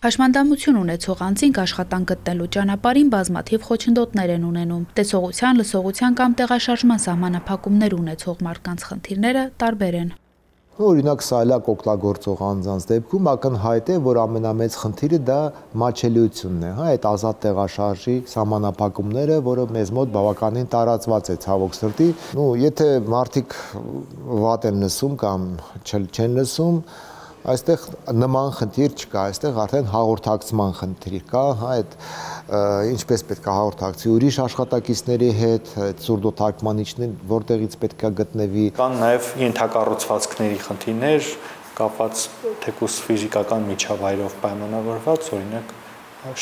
Հաշմանդամություն ունեցող անձինք աշխատանք գտնելու ճանապարհին բազմաթիվ խոչընդոտներ են ունենում։ Տեսողության, լսողության կամ տեղաշարժման սահմանափակումներ ունեցող մարդկանց խնդիրները տարբեր են։ Օրինակ սայլակ օգտագործող անձանց դեպքում ակնհայտ է, որ ամենամեծ խնդիրը դա մատչելիությունն է, այդ ազատ տեղաշարժի սահմանափակումները, որը մեզ մոտ բավականին տարածված է ցավոք սրտի։ Եթե մարդիկ վատ են լսում կամ չեն լսում, այստեղ նման խնդիր չկա, այստեղ արդեն հաղորդակցման խնդիր կա, այդ ինչպես պետք է հաղորդակցի ուրիշ աշխատակիցների հետ, սուրդոթարգմանիչներ որտեղից պետք է գտնվի։ Կան նաև ենթակառուցվածքների խնդիրներ, կապված թեկուզ ֆիզիկական միջավայրով պայմանավորված, օրինակ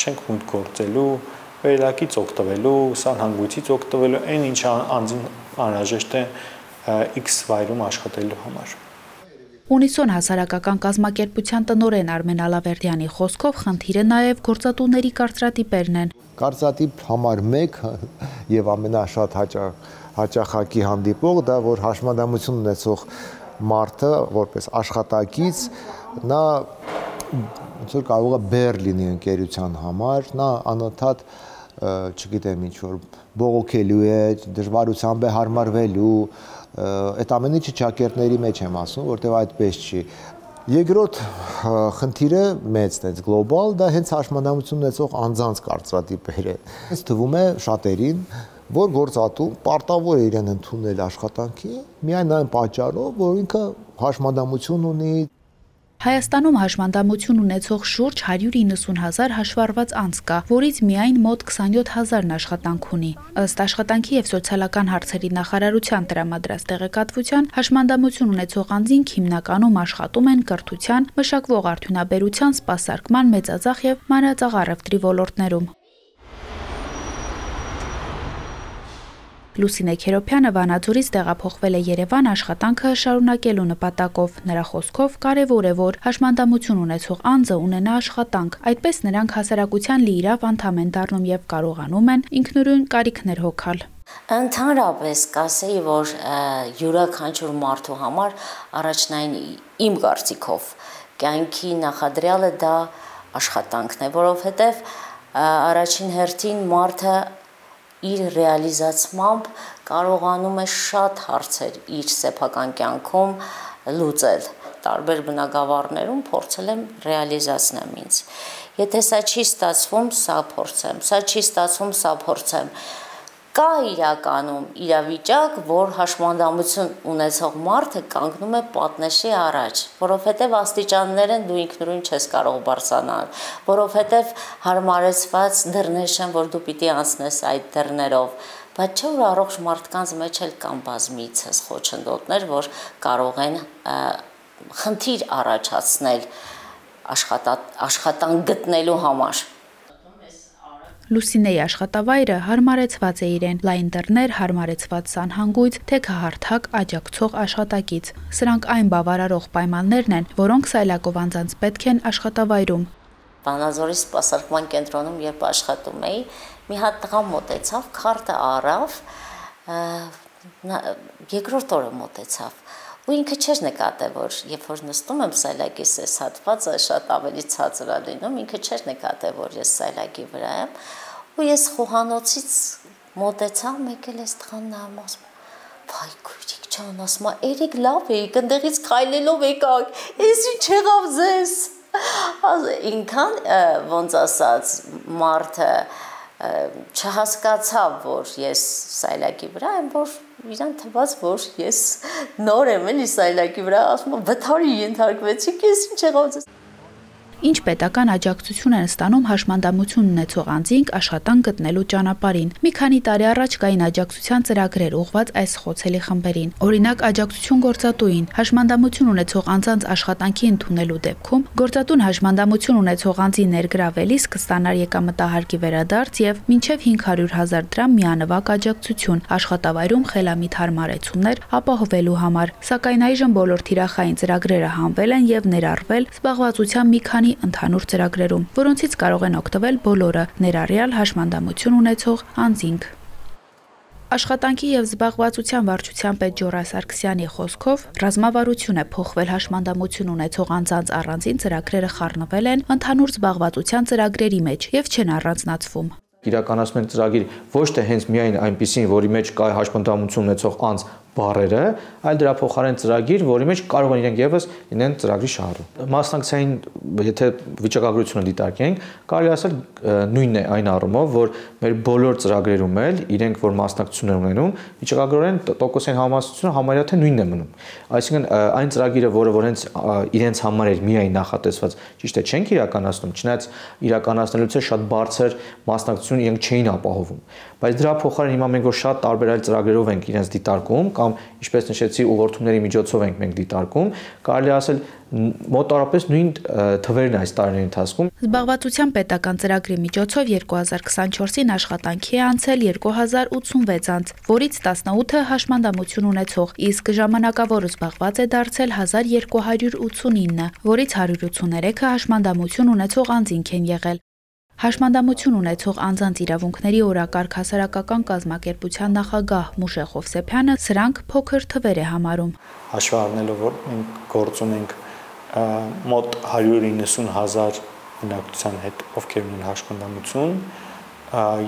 շենք մուտք գործելու, վերելակից օգտվելու, սանհանգույցից օգտվելու, այն ինչ անձին անհրաժեշտ է X վայրում աշխատելու համար։ Ունիսոն հասարակական կազմակերպության տնօրեն Արմեն Ալավերդյանի խոսքով խնդիրը նաև գործատուների կարծրատիպերն են։ Կարծրատիպ համար 1 եւ ամենաշատ հաճախակի հանդիպող դա որ հաշմանդամություն ունեցող մարդը որպես աշխատակից նա ոնց որ կարող է բեռ լինի ընկերության համար, նա անընդհատ չգիտեմ ինչ որ բողոքելու է, դժվարությամբ է հարմարվելու, այդ ամեն ինչը ճակերտների մեջ եմ ասում, որտեղ այդպես չի։ Երկրորդ խնդիրը մեծ է, գլոբալ, դա հենց հաշմանդամություն ունեցող անձանց կարծրատիպերը։ Ինձ թվում է շատերին, որ գործատու պարտավոր է իրեն ընդունել աշխատանքի, միայն այն պատճառով, որ ինքը հաշմանդամություն ունի։ Հայաստանում հաշմանդամություն ունեցող շուրջ 190,000 հաշվառված անձ կա, որից միայն մոտ 27,000-ն աշխատանք ունի։ Ըստ աշխատանքի եւ սոցիալական հարցերի նախարարության տրամադրած տեղեկատվության, հաշմանդամություն ունեցող անձինք հիմնականում աշխատում են կրթության, մշակվող արդյունաբերության, սպասարկման, մեծածախ եւ մանրածախ առևտրի ոլորտներում։ Լուսինե Քերոփյանը Վանաձորից տեղափոխվել է Երևան աշխատանքը շարունակելու նպատակով։ Նրա խոսքով կարևոր է, որ հաշմանդամություն ունեցող անձը ունենա աշխատանք, այդպես նրանք հասարակության լիիրավ անդամ են դառնում եւ կարողանում են ինքնուրույն կարիքներ հոգալ։ Ընդհանրապես կասեի, որ յուրաքանչյուր մարդու համար առաջնային իմ կարծիքով կյանքի նախադրյալը դա աշխատանքն է, որովհետեւ առաջին հերթին մարդը իր ռեալիզացմամբ կարողանում է շատ հարցեր իր սեփական կյանքում լուծել, տարբեր բնագավառներում փորձել եմ ռեալիզացնեմ ինձ։ Եթե սա չի ստացվում, սա փորձեմ, սա չի ստացվում, սա փորձեմ։ Կա իրականում իրավիճակ, որ հաշմանդամություն ունեցող մարդը կանգնում է պատնեշի առաջ, որովհետև աստիճաններ են դու ինքնուրույն չես կարող բարձրանալ, որովհետև հարմարեցված դռներ չեն, որ դու պիտի անցնես այդ դռներով, բայց չէ որ առողջ մարդկանց մեջ էլ կան բազմիցս խոչընդոտներ, որ կարող են խնդիր առաջացնել աշխատանք գտնելու համար։ Լուսինեի աշխատավայրը հարմարեցված է իրեն, լայն դռներ, հարմարեցված սանհանգույց, թեքահարթակ, աջակցող աշխատակից։ Սրանք այն բավարարող պայմաններն են, որոնք սայլակով անձանց պետք են աշխատավայրում։ Վանաձորի սպասարկման կենտրոնում երբ աշխատում էի, մի հատ տղա մոտեցավ, քարտը առավ, երկրորդ օրը մոտեցավ։ Ու ինքը չէր նկատել, որ երբ որ նստում եմ սայլակիս այս հատվածը շատ ավելի ցածր է լինում, ինքը չէր նկատել, որ ես սայլակի վրա եմ, ու ես խոհանոցից մոտեցա, մեկ էլ այս տղան նայում ասում, «Վայ քույրիկ ջան, ասում է, երեք լավ էիք, ընդեղից քայլելով եկաք, էս ինչ եղավ ձեզ»։ Ինքան ոնց ասած մարդը չհասկացավ, որ ես սայլակի վրա եմ, որ իրան թվաց, որ ես նոր եմ էլի սայլակի վրա, ասում եմ, վթարի ենթարկվեցիք, ես ինչ եղավ ձեզ։ Ինչ պետական աջակցություն են ստանում հաշմանդամություն ունեցող անձինք աշխատանք գտնելու ճանապարհին։ Մի քանի տարի առաջ կային աջակցության ծրագրեր ուղղված այս խոցելի խմբերին։ Օրինակ աջակցություն գործատուին, հաշմանդամություն ունեցող անձանց աշխատանքի ընդունելու դեպքում գործատուն հաշմանդամություն ունեցող անձի ներգրավելիս կստանար եկամտահարկի վերադարձ եւ մինչեւ 500,000 դրամ միանվագ աջակցություն աշխատավայրում խելամիտ հարմարեցումներ ապահովելու համար։ Սակայն այժմ բոլոր թիրախային ծրագրերը հանվել են եւ ներառվել զբաղվածության մի քանի ընդհանուր ծրագրերում, որոնցից կարող են օգտվել բոլորը, ներառյալ հաշմանդամություն ունեցող անձինք։ Աշխատանքի եւ զբաղվածության վարչության պետ Ջորա Սարգսյանի խոսքով ռազմավարություն է փոխվել հաշմանդամություն ունեցող անձանց առանձին ծրագրերը խառնվել են ընդհանուր զբաղվածության ծրագրերի մեջ եւ չեն առանձնացվում։ Իրականացնում ենք ծրագիր ոչ թե հենց միայն այնպիսին, որի մեջ կա հաշմանդամություն ունեցող անձ բառերը, այլ դրա փոխարեն ծրագիր, որի մեջ կարող են իրենք եւս լինեն ծրագրի շահառու։ Մասնակցային, եթե վիճակագրությունը դիտարկենք, կարելի ասել նույնն է այն առումով, որ մեր բոլոր ծրագրերում էլ իրենք որ մասնակցություն են ունենում, վիճակագրորեն տոկոսային համասությունը համարյա թե նույնն է մնում։ Այսինքն այն ծրագիրը, որը հենց իրենց համար էր միայն նախատեսված, ճիշտ է չենք իրականացնում, չնայած իրականացնելուց է շատ բարձր մասնակցություն իրենք չէին ապահովում։ Բայց դրա փոխարեն հիմա մենք որ շատ տարբեր այլ ծրագրերով ենք իրենց դիտարկում կամ ինչպես նշեցի ուղղորդումների միջոցով ենք մենք դիտարկում, կարելի ասել մոտավորապես նույն թվերն այս տարիների ընթացքում։ Զբաղվածության պետական ծրագրի միջոցով 2024-ին աշխատանքի է անցել 2086 անձ, որից 18-ը հաշմանդամություն ունեցող, իսկ ժամանակավոր զբաղված է դարձել 1289, որից 183-ը հաշմանդամություն ունեցող անձինք են եղել։ Հաշմանդամություն ունեցող անձանց իրավունքների օրակարգ հասարակական կազմակերպության նախագահ Մուշե Խովսեփյանը սրանք փոքր թվեր է համարում։ Հաշվի առնելով, որ մենք գործ ունենք մոտ 190,000 բնակչության հետ, ովքեր ունեն հաշմանդամություն,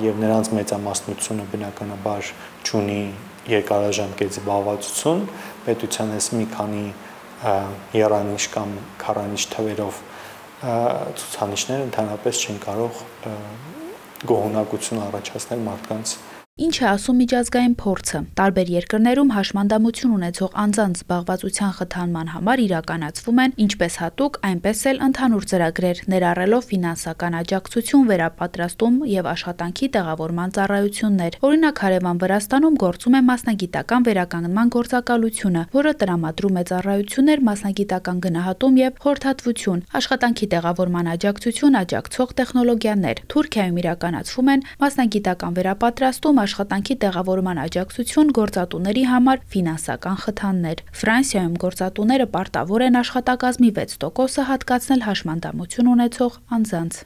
եւ նրանց մեծամասնությունը բնականաբար չունի երկարաժամկետ զբաղվածություն, պետության այս մի քանի երանիշ կամ քառանիշ թվերով ցուցանիշները ընդհանրապես չեն կարող գոհունակություն առաջացնել մարդկանց։ Ինչ է ասում միջազգային փորձը։ Տարբեր երկրներում հաշմանդամություն ունեցող անձանց զբաղվածության խթանման համար իրականացվում են ինչպես հատուկ, այնպես էլ ընդհանուր ծրագրեր, ներառելով ֆինանսական աջակցություն, վերապատրաստում եւ աշխատանքի տեղավորման ծառայություններ։ Օրինակ հարևան Վրաստանում գործում է մասնագիտական վերականգնման գործակալությունը, որը տրամադրում է ծառայություններ, մասնագիտական գնահատում եւ խորհրդատվություն, աշխատանքի տեղավորման աջակցություն, աջակցող տեխնոլոգիաներ։ Թուրքիայում իրականացվում են մասնագիտական վերապատրաստում, աշխատանքի տեղավորման աջակցություն, գործատուների համար ֆինանսական խթաններ։ Ֆրանսիայում գործատուները պարտավոր են աշխատակազմի 6%-ը հատկացնել հաշմանդամություն ունեցող անձանց։